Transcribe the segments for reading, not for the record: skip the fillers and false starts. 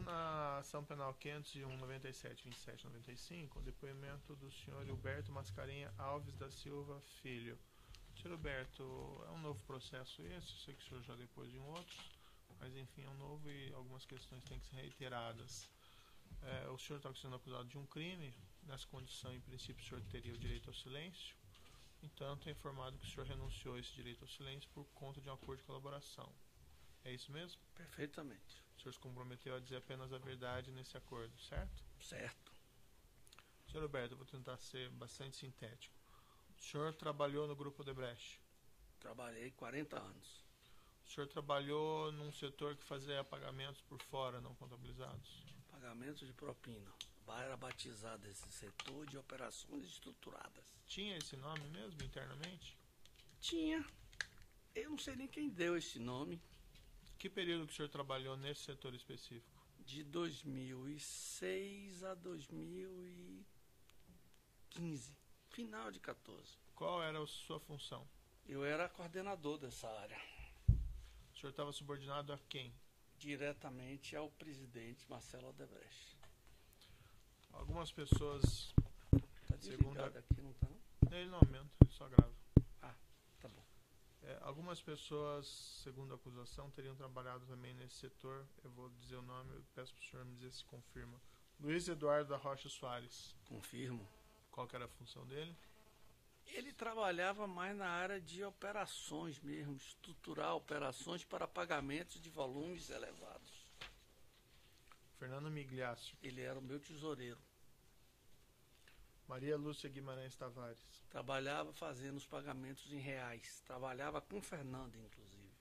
Então, na ação penal 501-97-27-95, o depoimento do senhor Hilberto Mascarenha Alves da Silva Filho. Senhor Hilberto, é um novo processo esse, sei que o senhor já depois de outros, mas enfim, é um novo e algumas questões têm que ser reiteradas. O senhor está sendo acusado de um crime, nessa condição, em princípio, o senhor teria o direito ao silêncio, entanto, é informado que o senhor renunciou a esse direito ao silêncio por conta de um acordo de colaboração. É isso mesmo? Perfeitamente. O senhor se comprometeu a dizer apenas a verdade nesse acordo, certo? Certo. Senhor Roberto, eu vou tentar ser bastante sintético. O senhor trabalhou no Grupo Odebrecht? Trabalhei 40 anos. O senhor trabalhou num setor que fazia pagamentos por fora, não contabilizados? Pagamentos de propina. Era batizado esse setor de operações estruturadas. Tinha esse nome mesmo, internamente? Tinha. Eu não sei nem quem deu esse nome. Que período que o senhor trabalhou nesse setor específico? De 2006 a 2015. Final de 14. Qual era a sua função? Eu era coordenador dessa área. O senhor estava subordinado a quem? Diretamente ao presidente Marcelo Odebrecht. Algumas pessoas... Tá desligado aqui, não tá não? Ele não aumenta, ele só grava. Ah, tá bom. Algumas pessoas, segundo a acusação, teriam trabalhado também nesse setor. Eu vou dizer o nome, eu peço para o senhor me dizer se confirma. Luiz Eduardo da Rocha Soares. Confirmo. Qual que era a função dele? Ele trabalhava mais na área de operações mesmo, estruturar operações para pagamentos de volumes elevados. Fernando Migliaccio. Ele era o meu tesoureiro. Maria Lúcia Guimarães Tavares. Trabalhava fazendo os pagamentos em reais. Trabalhava com Fernando, inclusive.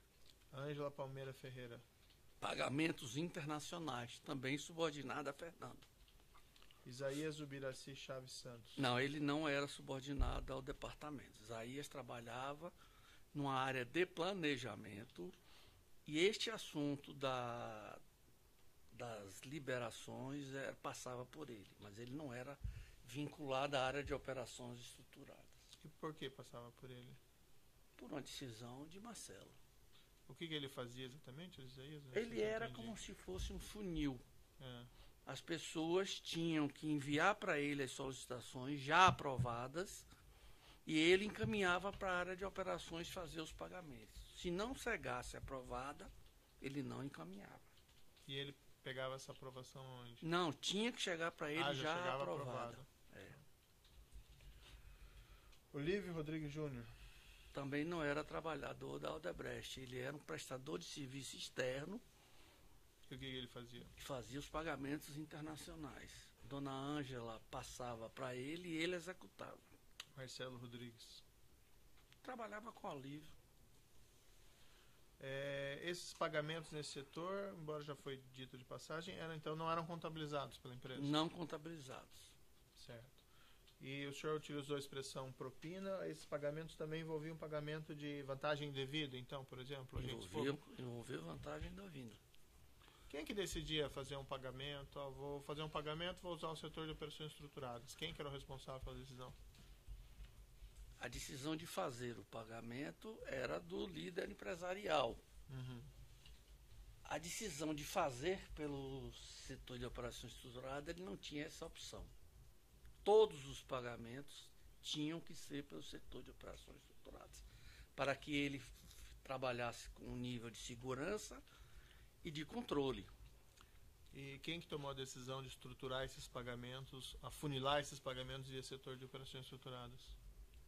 Ângela Palmeira Ferreira. Pagamentos internacionais, também subordinado a Fernando. Isaías Ubiraci Chaves Santos. Não, ele não era subordinado ao departamento. Isaías trabalhava numa área de planejamento e este assunto das liberações passava por ele, mas ele não era vinculado à área de operações estruturadas. E por que passava por ele? Por uma decisão de Marcelo. O que ele fazia exatamente, Isaías? Ele era como se fosse um funil. É. As pessoas tinham que enviar para ele as solicitações já aprovadas e ele encaminhava para a área de operações fazer os pagamentos. Se não chegasse aprovada, ele não encaminhava. E ele pegava essa aprovação onde? Não, tinha que chegar para ele já aprovada. Olívio Rodrigues Júnior. Também não era trabalhador da Odebrecht, ele era um prestador de serviço externo. E o que ele fazia? Que fazia os pagamentos internacionais. Dona Ângela passava para ele e ele executava. Marcelo Rodrigues. Trabalhava com Olívio. Esses pagamentos nesse setor, embora já foi dito de passagem, então não eram contabilizados pela empresa? Não contabilizados. Certo. E o senhor utilizou a expressão propina, esses pagamentos também envolviam pagamento de vantagem indevida, então, por exemplo? Envolveu vantagem indevida. Quem que decidia fazer um pagamento? Vou fazer um pagamento, vou usar o setor de operações estruturadas. Quem que era o responsável pela decisão? A decisão de fazer o pagamento era do líder empresarial. Uhum. A decisão de fazer pelo setor de operações estruturadas, ele não tinha essa opção. Todos os pagamentos tinham que ser pelo setor de operações estruturadas, para que ele trabalhasse com um nível de segurança e de controle. E quem que tomou a decisão de estruturar esses pagamentos, afunilar esses pagamentos via setor de operações estruturadas?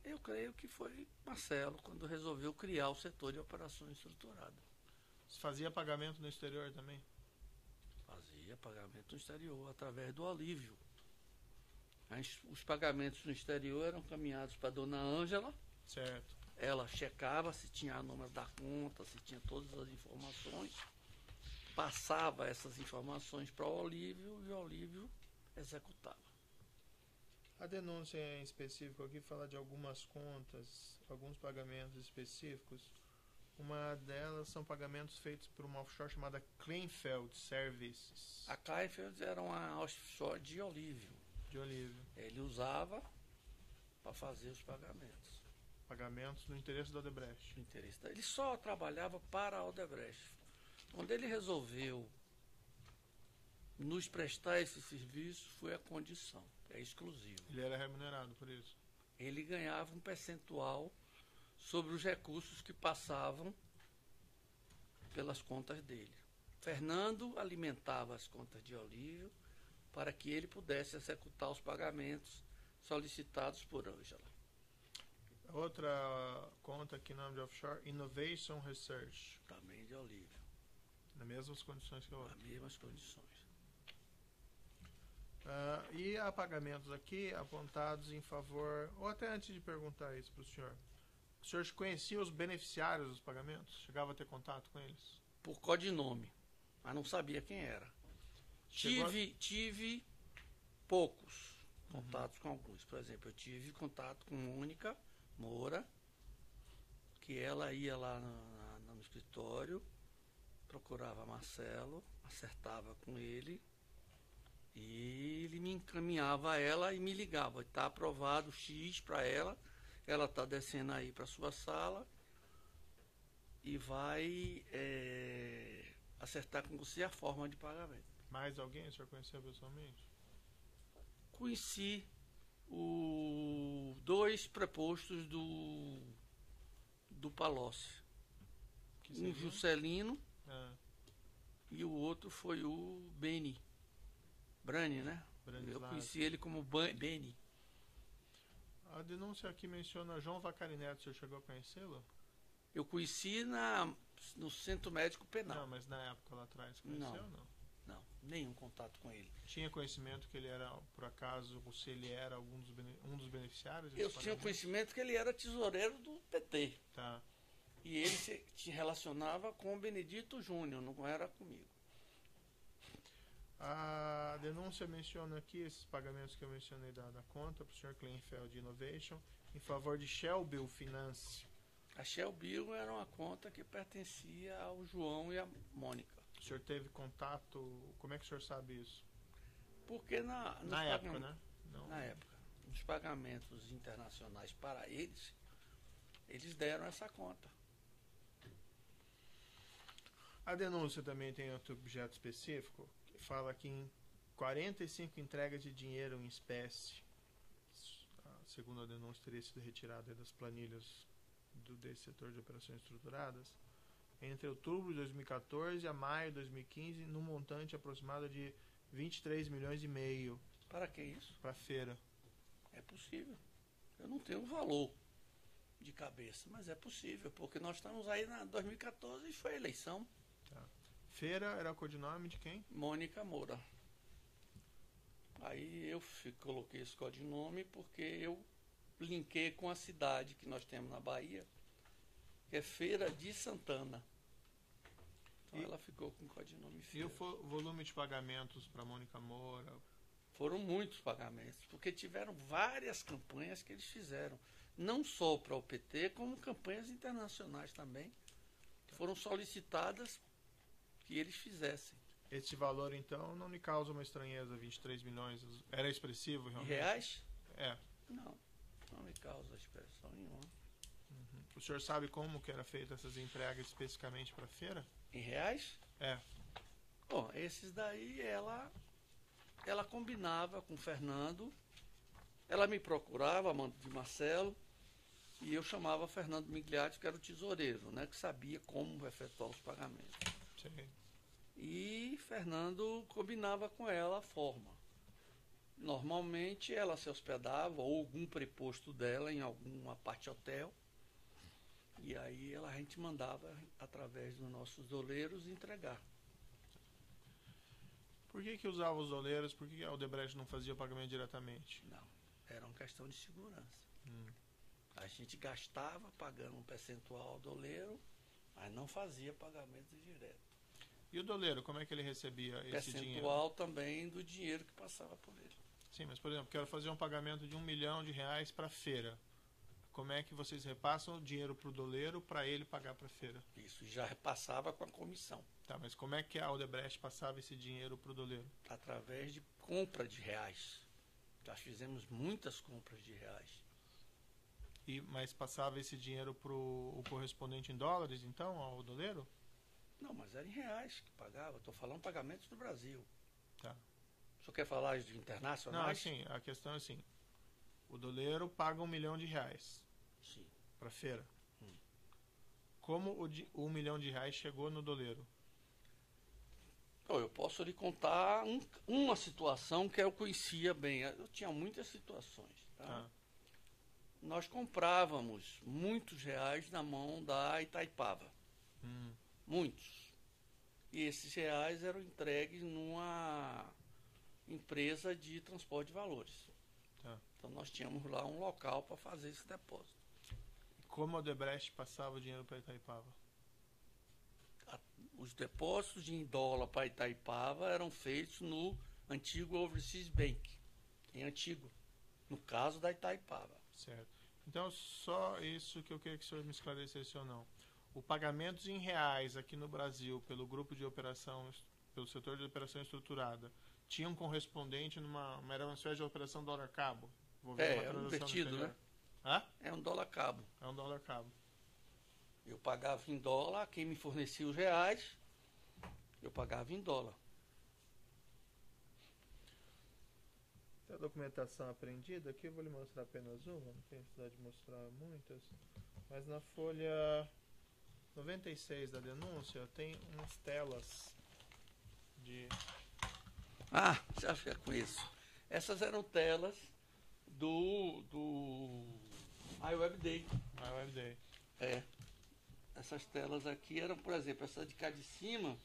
Eu creio que foi Marcelo, quando resolveu criar o setor de operações estruturadas. Você fazia pagamento no exterior também? Fazia pagamento no exterior, através do Olívio. Os pagamentos no exterior eram caminhados para a dona Ângela. Certo. Ela checava se tinha a número da conta, se tinha todas as informações. Passava essas informações para o Olívio e o Olívio executava. A denúncia em específico aqui fala de algumas contas, alguns pagamentos específicos. Uma delas são pagamentos feitos por uma offshore chamada Kleinfeld Services. A Kleinfeld era uma offshore de Olívio. De Olívio. Ele usava para fazer os pagamentos. Pagamentos no interesse da Odebrecht. Ele só trabalhava para a Odebrecht. Quando ele resolveu nos prestar esse serviço foi a condição, é exclusivo. Ele era remunerado por isso. Ele ganhava um percentual sobre os recursos que passavam pelas contas dele. Fernando alimentava as contas de Olívio para que ele pudesse executar os pagamentos solicitados por Ângela. Outra conta aqui no nome de offshore, Innovation Research. Também de Olívio. Nas mesmas condições que a outra. Nas mesmas condições. E há pagamentos aqui apontados em favor, ou até antes de perguntar isso para o senhor conhecia os beneficiários dos pagamentos? Chegava a ter contato com eles? Por codinome, mas não sabia quem era. Tive poucos contatos com alguns. Por exemplo, eu tive contato com Mônica Moura, que ela ia lá no escritório, procurava Marcelo, acertava com ele, e ele me encaminhava a ela e me ligava. Está aprovado X para ela está descendo aí para sua sala e vai acertar com você a forma de pagamento. Mais alguém o senhor conheceu pessoalmente? Conheci dois prepostos do Palocci. Um Juscelino e o outro foi o Beni. Brani, né? Eu conheci ele como Beni. A denúncia aqui menciona João Vacari Neto. O senhor chegou a conhecê-lo? Eu conheci no Centro Médico Penal. Não, mas na época lá atrás, conheceu ou não? Não, nenhum contato com ele. Tinha conhecimento que ele era, por acaso, ou se ele era um dos beneficiários? Eu tinha conhecimento que ele era tesoureiro do PT. Tá. E ele se relacionava com o Benedito Júnior, não era comigo. A denúncia menciona aqui esses pagamentos que eu mencionei da conta para o Sr. Kleinfeld Innovation em favor de Shellbill Finance. A Shellbill era uma conta que pertencia ao João e à Mônica. O senhor teve contato? Como é que o senhor sabe isso? Porque na época, né? Não. Na época, nos pagamentos internacionais para eles deram essa conta. A denúncia também tem outro objeto específico, que fala que em 45 entregas de dinheiro em espécie, segundo a denúncia, teria sido retirada das planilhas desse setor de operações estruturadas, entre outubro de 2014 a maio de 2015, num montante aproximado de 23 milhões e meio. Para que isso? Para a feira. É possível. Eu não tenho valor de cabeça, mas é possível, porque nós estamos aí na 2014 e foi a eleição. Tá. Feira era o codinome de quem? Mônica Moura. Aí eu coloquei esse codinome porque eu linkei com a cidade que nós temos na Bahia, que é Feira de Santana. Então ela ficou com o codinome Feira. E o volume de pagamentos para Mônica Moura? Foram muitos pagamentos, porque tiveram várias campanhas que eles fizeram. Não só para o PT, como campanhas internacionais também, que foram solicitadas que eles fizessem. Esse valor, então, não me causa uma estranheza, 23 milhões? Era expressivo, realmente? Reais? É. Não me causa expressão nenhuma. Uhum. O senhor sabe como que era feita essas entregas especificamente para a feira? Em reais? É. Bom, esses daí ela combinava com o Fernando, ela me procurava, mando de Marcelo, e eu chamava Fernando Migliatti, que era o tesoureiro, né, que sabia como efetuar os pagamentos. Sim. E Fernando combinava com ela a forma. Normalmente ela se hospedava ou algum preposto dela em alguma parte hotel. E aí a gente mandava, através dos nossos doleiros, entregar. Por que usava os doleiros? Por que a Odebrecht não fazia o pagamento diretamente? Não, era uma questão de segurança. A gente gastava pagando um percentual ao doleiro, mas não fazia pagamento direto. E o doleiro, como é que ele recebia esse dinheiro? Percentual também do dinheiro que passava por ele. Sim, mas, por exemplo, quero fazer um pagamento de R$1 milhão para a feira. Como é que vocês repassam o dinheiro para o doleiro para ele pagar para a feira? Isso, já repassava com a comissão. Tá, mas como é que a Odebrecht passava esse dinheiro para o doleiro? Através de compra de reais. Nós fizemos muitas compras de reais. Mas passava esse dinheiro para o correspondente em dólares, então, ao doleiro? Não, mas era em reais que pagava. Estou falando pagamentos do Brasil. Tá. O senhor quer falar de Não, internacionais? assim, a questão é assim. O doleiro paga R$ 1 milhão Sim. para feira. Como o R$ 1 milhão chegou no doleiro? Eu posso lhe contar uma situação que eu conhecia bem. Eu tinha muitas situações. Tá? Tá. Nós comprávamos muitos reais na mão da Itaipava. Muitos. E esses reais eram entregues numa empresa de transporte de valores. Tá. Então nós tínhamos lá um local para fazer esse depósito. Como a Odebrecht passava o dinheiro para Itaipava? Os depósitos em dólar para Itaipava eram feitos no antigo Overseas Bank, em Antigua, no caso da Itaipava. Certo. Então, só isso que eu queria que o senhor me esclarecesse ou não. O pagamento em reais aqui no Brasil pelo grupo de operação, pelo setor de operação estruturada, tinha um correspondente era uma espécie de operação dólar-cabo? É um invertido, né? Hã? É um dólar cabo. É um dólar-cabo. Eu pagava em dólar, quem me fornecia os reais, eu pagava em dólar. Tem a documentação apreendida aqui, eu vou lhe mostrar apenas uma, não tem necessidade de mostrar muitas. Mas na folha 96 da denúncia tem umas telas de... Ah, já conheço. Essas eram telas do iWeb Day. iWeb Day. É. Essas telas aqui eram, por exemplo, essa de cá de cima,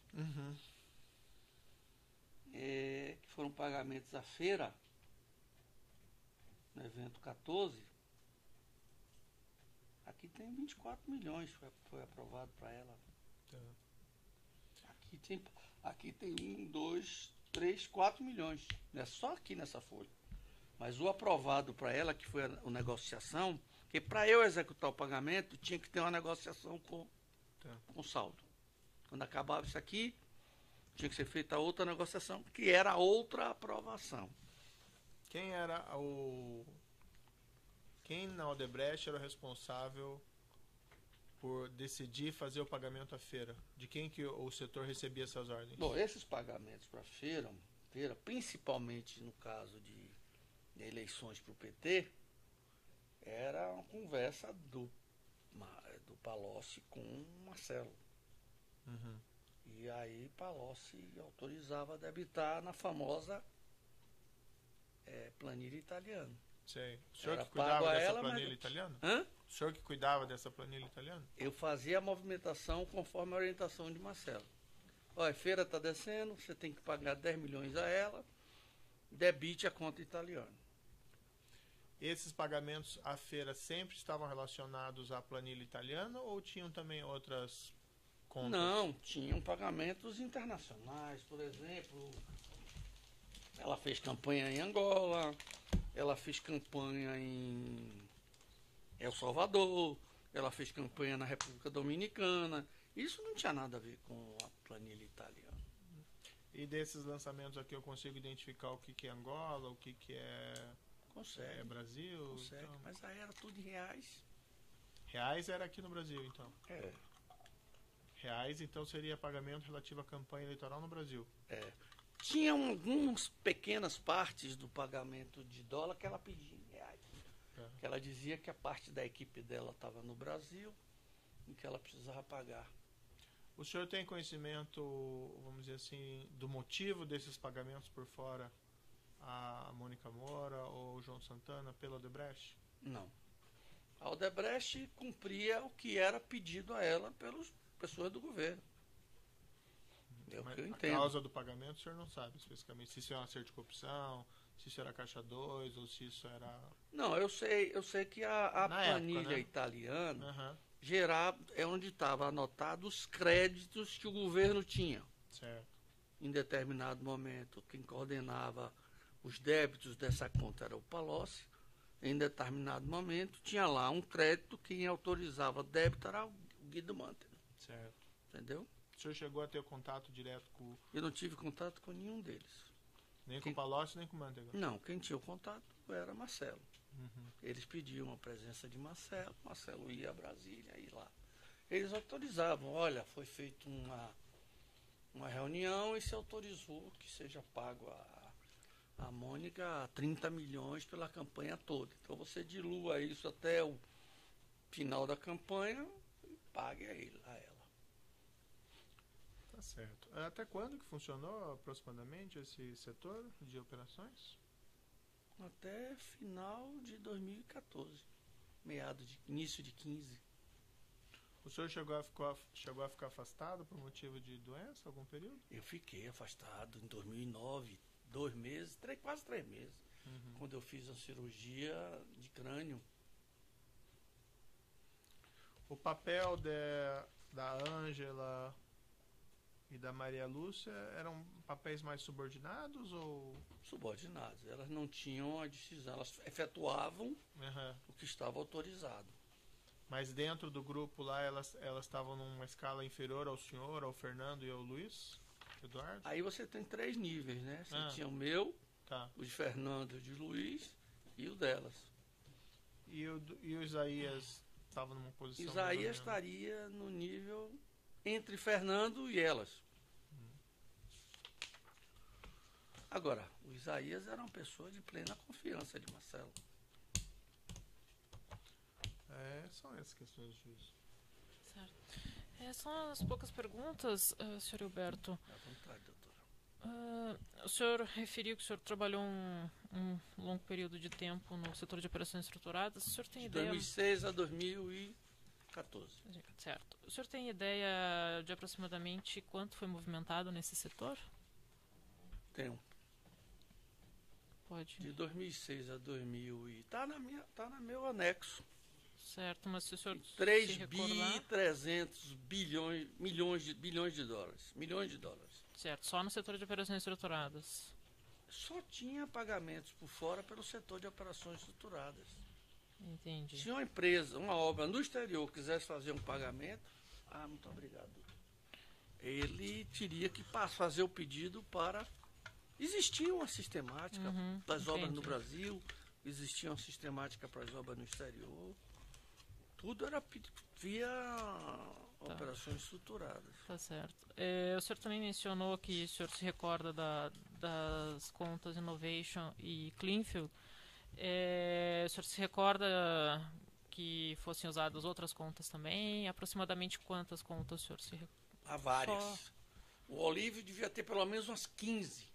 que foram pagamentos à feira, no evento 14. Aqui tem 24 milhões, foi aprovado para ela. Tá. Aqui tem 1, 2, 3, 4 milhões. Não é só aqui nessa folha. Mas o aprovado para ela, que foi a negociação, porque para eu executar o pagamento, tinha que ter uma negociação com o saldo. Quando acabava isso aqui, tinha que ser feita outra negociação, que era outra aprovação. Quem na Odebrecht era o responsável por decidir fazer o pagamento à feira? De quem que o setor recebia essas ordens? Bom, esses pagamentos para a feira, principalmente no caso de eleições para o PT, era uma conversa do Palocci com o Marcelo. E aí Palocci autorizava a debitar na famosa planilha italiana. Sei. O senhor Era que cuidava pago a dessa ela, planilha mas... italiana? Hã? O senhor que cuidava dessa planilha italiana? Eu fazia a movimentação conforme a orientação de Marcelo. Olha, a feira está descendo, você tem que pagar 10 milhões a ela, debite a conta italiana. Esses pagamentos à feira sempre estavam relacionados à planilha italiana ou tinham também outras contas? Não, tinham pagamentos internacionais, por exemplo. Ela fez campanha em Angola, ela fez campanha em El Salvador, ela fez campanha na República Dominicana. Isso não tinha nada a ver com a planilha italiana. E desses lançamentos aqui eu consigo identificar o que é Angola, o que é... Consegue. Brasil? Consegue, então... mas aí era tudo em reais. Reais era aqui no Brasil, então? É. Reais, então, seria pagamento relativo à campanha eleitoral no Brasil? É. Tinha algumas pequenas partes do pagamento de dólar que ela pedia em reais. Que ela dizia que a parte da equipe dela estava no Brasil e que ela precisava pagar. O senhor tem conhecimento, vamos dizer assim, do motivo desses pagamentos por fora a Mônica Moura ou o João Santana pela Odebrecht? Não. A Odebrecht cumpria o que era pedido a ela pelas pessoas do governo. É o que eu entendo. A causa do pagamento o senhor não sabe especificamente se isso é uma certicorrupção, se isso era Caixa 2 ou se isso era... Não, eu sei que a planilha época, né? italiana é onde estava anotado os créditos que o governo tinha. Certo. Em determinado momento, quem coordenava os débitos dessa conta era o Palocci. Em determinado momento, tinha lá um crédito, quem autorizava débito era o Guido Mantega. Certo. Entendeu? O senhor chegou a ter contato direto com... Eu não tive contato com nenhum deles. Nem com o Palocci, nem com o Mantega? Não, quem tinha o contato era Marcelo. Eles pediam a presença de Marcelo ia a Brasília, ia lá. Eles autorizavam, olha, foi feita uma reunião e se autorizou que seja pago a Mônica 30 milhões pela campanha toda. Então você dilua isso até o final da campanha e pague a ela. Tá certo. Até quando que funcionou aproximadamente esse setor de operações? Até final de 2014, início de 15. O senhor chegou a ficar afastado por motivo de doença, algum período? Eu fiquei afastado em 2009, 2 meses, quase 3 meses, quando eu fiz a cirurgia de crânio. O papel da Ângela e da Maria Lúcia eram papéis mais subordinados ou... Subordinados. Elas não tinham a decisão, elas efetuavam Uhum. o que estava autorizado. Mas dentro do grupo lá, elas estavam numa escala inferior ao senhor, ao Fernando e ao Luiz? Eduardo? Aí você tem 3 níveis, né? Você Ah. tinha o meu, Tá. o de Fernando e o de Luiz, e o delas. E o Isaías estava numa posição... mais ou Isaías menos? estaria no nível entre Fernando e elas. Agora, o Isaías era uma pessoa de plena confiança de Marcelo. São essas questões de juízo. Certo. São as poucas perguntas, Sr. Hilberto. À vontade, doutora. O senhor referiu que o senhor trabalhou um longo período de tempo no setor de operações estruturadas. O senhor tem De ideia... 2006 a 2014. Certo. O senhor tem ideia de aproximadamente quanto foi movimentado nesse setor? Tenho. Pode. De 2006 a 2000 e... Tá no meu anexo. Certo, mas se o senhor 3 se recordar... 300 milhões de dólares. Milhões de dólares. Certo, só no setor de operações estruturadas. Só tinha pagamentos por fora pelo setor de operações estruturadas. Entendi. Se uma empresa, uma obra no exterior quisesse fazer um pagamento, muito obrigado. Ele teria que fazer o pedido para... Existia uma sistemática das obras no Brasil, existia uma sistemática para as obras no exterior. Tudo era via operações estruturadas. Tá certo. O senhor também mencionou que o senhor se recorda das contas Innovation e Cleanfield. O senhor se recorda que fossem usadas outras contas também? Aproximadamente quantas contas o senhor se recorda? Há várias. O Olívio devia ter pelo menos umas 15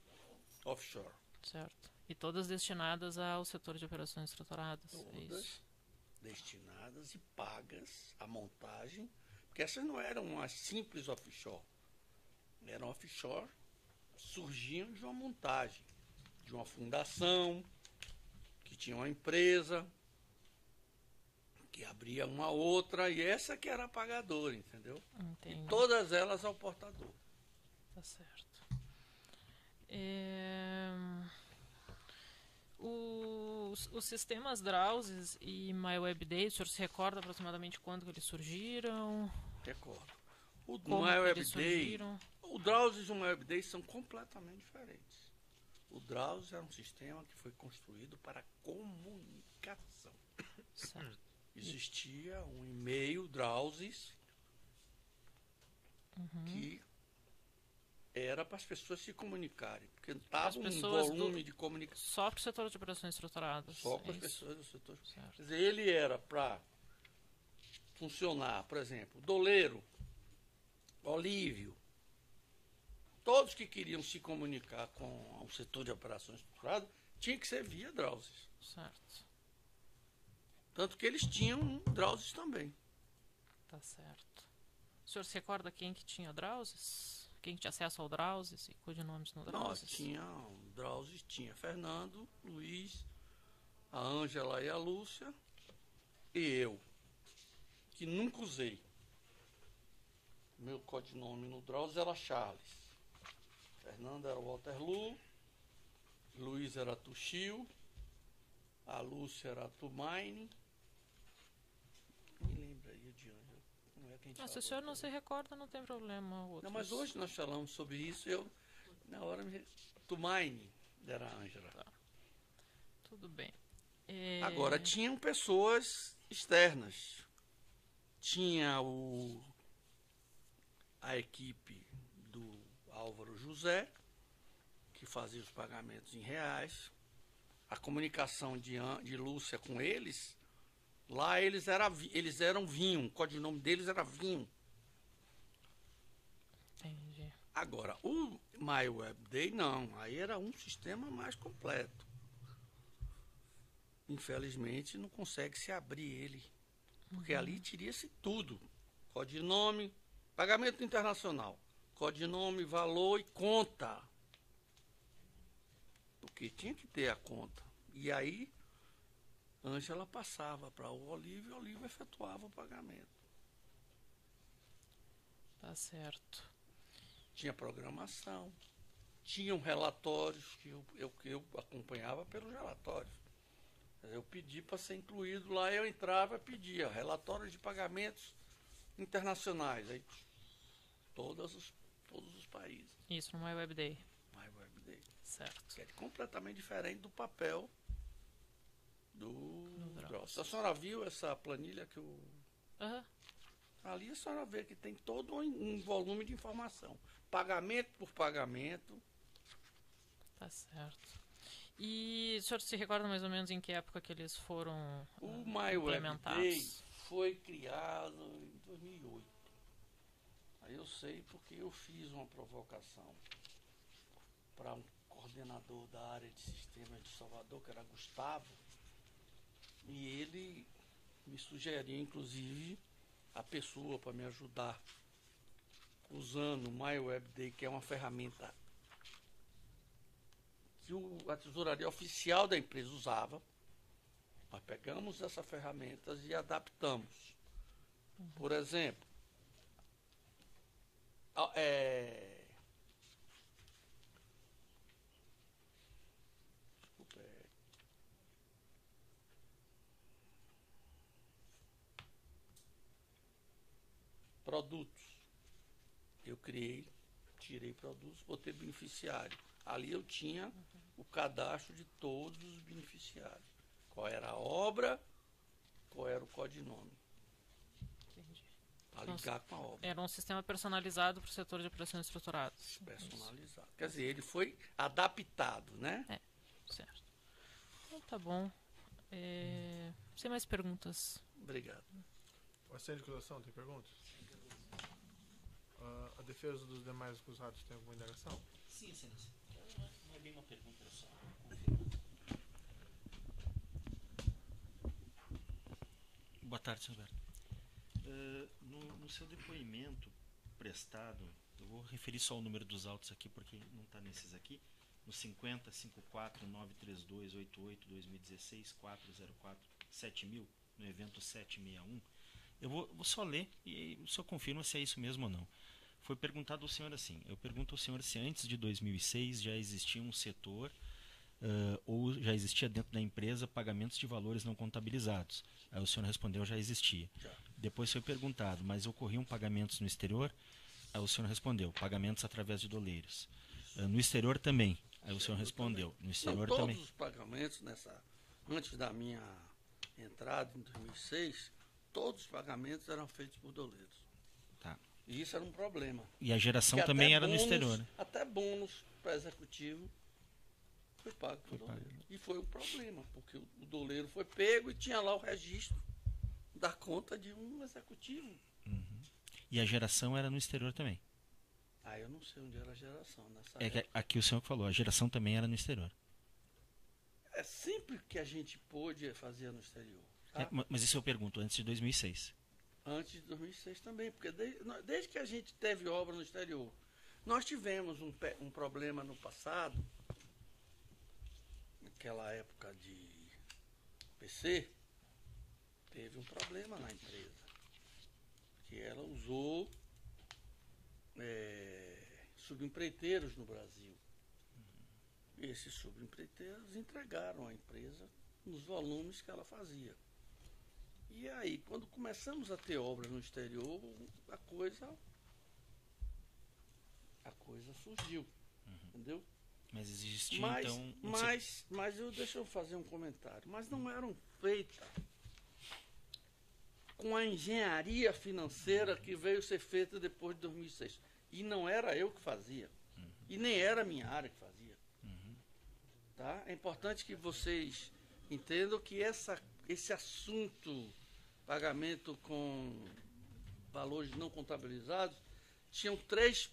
offshore. Certo. E todas destinadas ao setor de operações estruturadas? É isso. Destinadas e pagas à montagem, porque essas não eram as simples offshore. Eram offshore, surgiam de uma montagem, de uma fundação, que tinha uma empresa, que abria uma outra, e essa que era a pagadora, entendeu? Entendi. E todas elas ao portador. Tá certo. Os sistemas Drowsy e MyWebDay, o senhor se recorda aproximadamente quando que eles surgiram? Recordo. O Como eles surgiram? O Drowsy e o MyWebDay são completamente diferentes. O Drowsy era um sistema que foi construído para comunicação. Certo. Existia um e-mail Drowsy que era para as pessoas se comunicarem, porque estava um volume de comunicação. Só para o setor de operações estruturadas. Só para as pessoas do setor. Certo. Quer dizer, ele era para funcionar, por exemplo, Doleiro, Olívio, todos que queriam se comunicar com o setor de operações estruturadas, tinha que ser via Drowsy. Certo. Tanto que eles tinham Drowsy também. Tá certo. O senhor se recorda quem que tinha Drowsy? Quem tinha acesso ao Drowsy e codinomes no Drowsy? Tinha Drowsy, tinha Fernando, Luiz, a Ângela e a Lúcia, e eu, que nunca usei. Meu codinome no Drowsy era Charles. Fernando era Waterloo, Luiz era Tuxil, a Lúcia era Tumaine. Me lembra aí de onde. Se o senhor não se recorda, não tem problema. Não, mas hoje nós falamos sobre isso, na hora, Tumaine era a Ângela. Tá. Tudo bem. Agora, tinham pessoas externas. Tinha a equipe do Álvaro José, que fazia os pagamentos em reais. A comunicação de Lúcia com eles, lá eles eram Vinho, o codinome deles era Vinho. Entendi. Agora, o MyWebDay não, aí era um sistema mais completo. Infelizmente não consegue se abrir ele, porque ali teria-se tudo. Codinome, pagamento internacional, codinome, valor e conta. Porque tinha que ter a conta. E aí, Ângela passava para o Olívio e o Olívio efetuava o pagamento. Tá certo. Tinha programação, tinham relatórios que eu acompanhava pelos relatórios. Eu pedi para ser incluído lá, eu entrava e pedia relatórios de pagamentos internacionais. Aí, todos os países. Isso no MyWebDay. MyWebDay. Certo. Que é completamente diferente do papel do Drops. A senhora viu essa planilha que eu... Aham. Ali a senhora vê que tem todo um volume de informação. Pagamento por pagamento. Tá certo. E o senhor se recorda mais ou menos em que época que eles foram O MyWebDay implementados? foi criado em 2008. Aí eu sei porque eu fiz uma provocação para um coordenador da área de sistemas de Salvador, que era Gustavo, e ele me sugeriu, inclusive, a pessoa para me ajudar usando o MyWebDay, que é uma ferramenta que a tesouraria oficial da empresa usava. Nós pegamos essas ferramentas e adaptamos. Por exemplo, produtos. Eu tirei produtos, botei beneficiário. Ali eu tinha o cadastro de todos os beneficiários. Qual era a obra, qual era o codinome. Entendi. Para ligar com a obra. Era um sistema personalizado para o setor de operações estruturadas. Personalizado. Quer dizer, ele foi adaptado, né? Certo. Então tá bom. Sem mais perguntas. Obrigado. O assento de acusação tem perguntas? A defesa dos demais acusados tem alguma indagação? Sim, excelência. Não é bem uma pergunta, é só Boa tarde, senhor Alberto. No seu depoimento prestado, eu vou referir só o número dos autos aqui, porque não está nesses aqui, no 50 54 932 88 2016 404 7000, no evento 761. Eu vou só ler e o senhor confirma se é isso mesmo ou não. Foi perguntado ao senhor assim, eu pergunto ao senhor se antes de 2006 já existia um setor ou já existia dentro da empresa pagamentos de valores não contabilizados. Aí o senhor respondeu, já existia. Já. Depois foi perguntado, mas ocorriam pagamentos no exterior? Aí o senhor respondeu, pagamentos através de doleiros. No exterior também. Aí o senhor respondeu, no exterior Não, também. todos os pagamentos antes da minha entrada em 2006, todos os pagamentos eram feitos por doleiros. Tá. E isso era um problema. E a geração Porque também até era no exterior, né? Até bônus para executivo foi pago por Foi doleiro. pago. E foi um problema, porque o doleiro foi pego e tinha lá o registro da conta de um executivo. E a geração era no exterior também. Ah, eu não sei onde era a geração nessa É que época. aqui o senhor que falou, a geração também era no exterior. É sempre que a gente pôde fazer no exterior. Tá? Mas isso eu pergunto, antes de 2006. Antes de 2006 também, porque desde que a gente teve obra no exterior, nós tivemos um problema no passado, naquela época de PC, teve um problema na empresa, que ela usou subempreiteiros no Brasil. E esses subempreiteiros entregaram à empresa nos volumes que ela fazia. E aí, quando começamos a ter obras no exterior, a coisa surgiu, entendeu? Mas existia Mas, então... deixa eu fazer um comentário. Mas não eram feitas com a engenharia financeira que veio ser feita depois de 2006. E não era eu que fazia. E nem era a minha área que fazia. Tá? É importante que vocês entendam que esse assunto, pagamento com valores não contabilizados, tinham três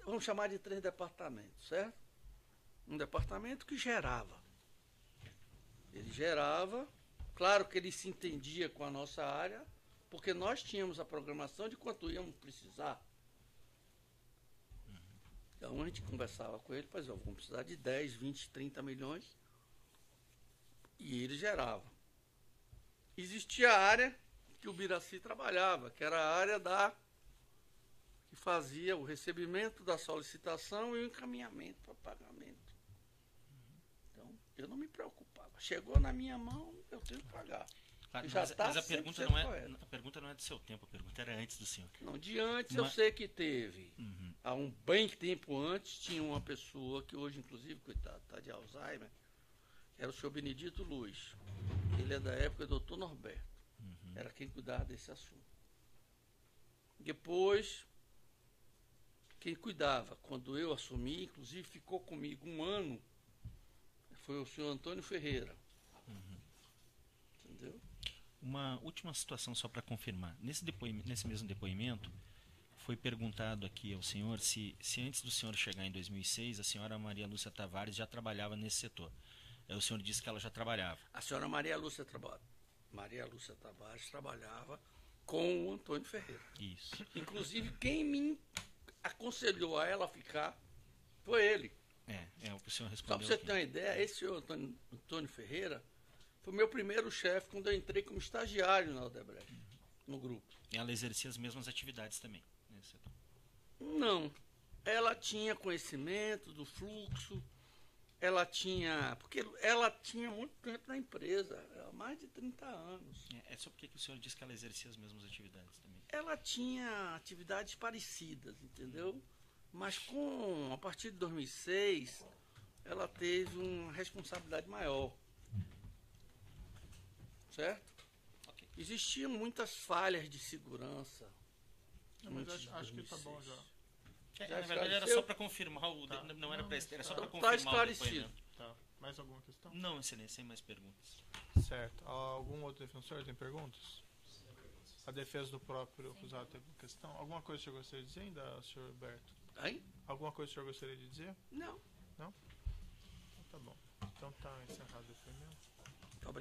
vamos chamar de 3 departamentos, certo? Um departamento que gerava. Ele gerava, claro que ele se entendia com a nossa área, porque nós tínhamos a programação de quanto íamos precisar. Então a gente conversava com ele, pois vamos precisar de 10, 20, 30 milhões. E ele gerava. Existia a área que o Biraci trabalhava, que era a área que fazia o recebimento da solicitação e o encaminhamento para pagamento. Então, eu não me preocupava. Chegou na minha mão, eu tenho que pagar. Claro, Já mas tá a pergunta não correto. a pergunta não é do seu tempo, a pergunta era antes do senhor. Não, de antes Mas- eu sei que teve. Há um bem tempo antes, tinha uma pessoa que hoje, inclusive, coitado, está de Alzheimer, que era o senhor Benedito Luz. Ele é da época do Dr. Norberto. Era quem cuidava desse assunto. Depois, quem cuidava, quando eu assumi, inclusive ficou comigo um ano, foi o senhor Antônio Ferreira. Entendeu? Uma última situação só para confirmar. Nesse mesmo depoimento, foi perguntado aqui ao senhor se antes do senhor chegar em 2006, a senhora Maria Lúcia Tavares já trabalhava nesse setor. Aí o senhor disse que ela já trabalhava. A senhora Maria Lúcia Tavares trabalhava com o Antônio Ferreira. Isso. Inclusive, quem me aconselhou a ela ficar foi ele. É o que o senhor Só respondeu. para você aqui. ter uma ideia, esse senhor Antônio Ferreira foi meu primeiro chefe quando eu entrei como estagiário na Odebrecht, no grupo. E ela exercia as mesmas atividades também nesse setor. Não. Ela tinha conhecimento do fluxo, porque ela tinha muito tempo na empresa, mais de 30 anos. É só porque que o senhor disse que ela exercia as mesmas atividades também. Ela tinha atividades parecidas, entendeu? Mas a partir de 2006, ela teve uma responsabilidade maior. Certo? Ok. Existiam muitas falhas de segurança. Não, mas antes de acho que tá 2006. bom já. Na verdade era esclareceu? só para confirmar Tá. não era para era só Tá. para Tá confirmar o esclarecido. depoimento. Tá. Mais alguma questão? Não, excelência, sem mais perguntas. Certo. Algum outro defensor tem perguntas? A defesa do próprio acusado tem alguma questão? Alguma coisa que o senhor gostaria de dizer ainda, senhor Alberto? Hein? Alguma coisa que o senhor gostaria de dizer? Não. Então, tá bom. Então tá encerrado o depoimento. Obrigado.